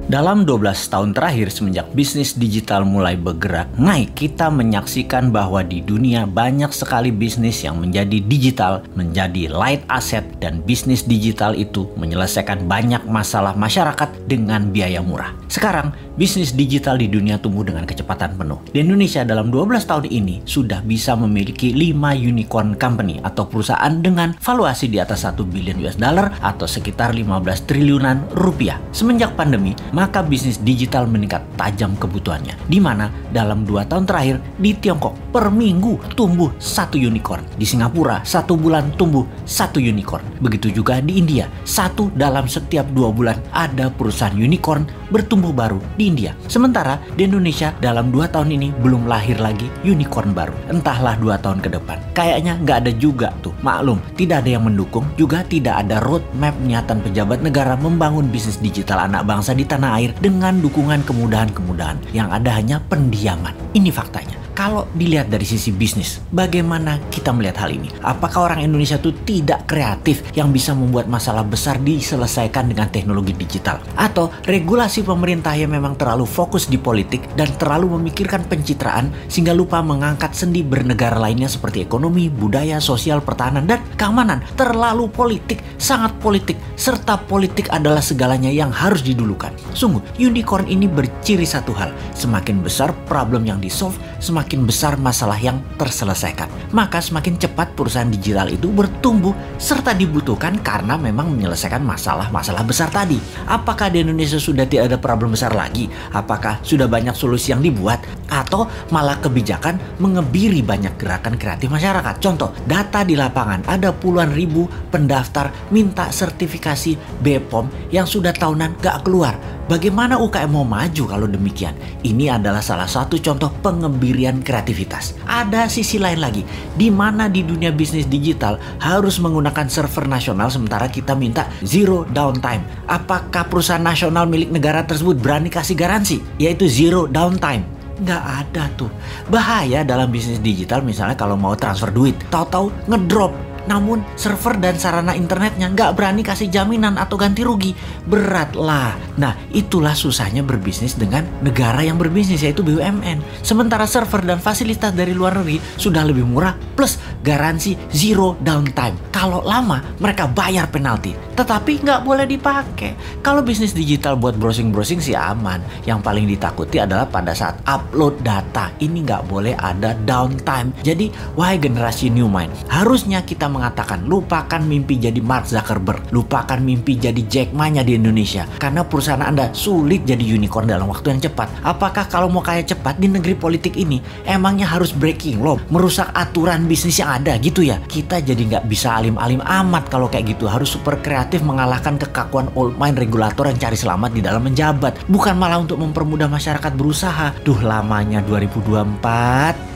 Dalam 12 tahun terakhir semenjak bisnis digital mulai bergerak naik, kita menyaksikan bahwa di dunia banyak sekali bisnis yang menjadi digital, menjadi light asset, dan bisnis digital itu menyelesaikan banyak masalah masyarakat dengan biaya murah. Sekarang, bisnis digital di dunia tumbuh dengan kecepatan penuh. Di Indonesia dalam 12 tahun ini sudah bisa memiliki 5 unicorn company atau perusahaan dengan valuasi di atas 1 billion US dollar atau sekitar 15 triliunan rupiah. Semenjak pandemi, maka bisnis digital meningkat tajam kebutuhannya. Di mana dalam 2 tahun terakhir di Tiongkok per minggu tumbuh 1 unicorn. Di Singapura 1 bulan tumbuh 1 unicorn. Begitu juga di India, 1 dalam setiap 2 bulan ada perusahaan unicorn bertumbuh baru di India. Sementara di Indonesia dalam 2 tahun ini belum lahir lagi unicorn baru. Entahlah 2 tahun ke depan. Kayaknya nggak ada juga tuh. Maklum, tidak ada yang mendukung, juga tidak ada roadmap niatan pejabat negara membangun bisnis digital anak bangsa di tanah air dengan dukungan kemudahan-kemudahan. Yang ada hanya pendiaman. Ini faktanya. Kalau dilihat dari sisi bisnis, bagaimana kita melihat hal ini? Apakah orang Indonesia itu tidak kreatif yang bisa membuat masalah besar diselesaikan dengan teknologi digital? Atau regulasi pemerintah yang memang terlalu fokus di politik dan terlalu memikirkan pencitraan sehingga lupa mengangkat sendi bernegara lainnya seperti ekonomi, budaya, sosial, pertahanan, dan keamanan? Terlalu politik, sangat politik, serta politik adalah segalanya yang harus didulukan. Sungguh, unicorn ini berciri satu hal, semakin besar problem yang di-solve, semakin besar masalah yang terselesaikan. Maka semakin cepat perusahaan digital itu bertumbuh serta dibutuhkan karena memang menyelesaikan masalah-masalah besar tadi. Apakah di Indonesia sudah tidak ada problem besar lagi? Apakah sudah banyak solusi yang dibuat? Atau malah kebijakan mengebiri banyak gerakan kreatif masyarakat? Contoh, data di lapangan ada puluhan ribu pendaftar minta sertifikasi BPOM yang sudah tahunan gak keluar. Bagaimana UKM mau maju kalau demikian? Ini adalah salah satu contoh pengebirian kreativitas. Ada sisi lain lagi, di mana di dunia bisnis digital harus menggunakan server nasional sementara kita minta zero downtime. Apakah perusahaan nasional milik negara tersebut berani kasih garansi, yaitu zero downtime? Nggak ada tuh. Bahaya dalam bisnis digital misalnya kalau mau transfer duit, tahu-tahu ngedrop. Namun server dan sarana internetnya nggak berani kasih jaminan atau ganti rugi. Berat lah. Nah, itulah susahnya berbisnis dengan negara yang berbisnis, yaitu BUMN. Sementara server dan fasilitas dari luar negeri sudah lebih murah plus garansi zero downtime. Kalau lama mereka bayar penalti, tetapi nggak boleh dipakai. Kalau bisnis digital buat browsing-browsing sih aman. Yang paling ditakuti adalah pada saat upload data. Ini nggak boleh ada downtime. Jadi, wahai generasi new mind, harusnya kita mengatakan lupakan mimpi jadi Mark Zuckerberg, lupakan mimpi jadi Jack Ma-nya di Indonesia, karena perusahaan Anda sulit jadi unicorn dalam waktu yang cepat. Apakah kalau mau kaya cepat di negeri politik ini emangnya harus breaking law, merusak aturan bisnis yang ada gitu ya? Kita jadi nggak bisa alim-alim amat kalau kayak gitu. Harus super kreatif mengalahkan kekakuan old mind regulator yang cari selamat di dalam menjabat, bukan malah untuk mempermudah masyarakat berusaha. Duh, lamanya 2024.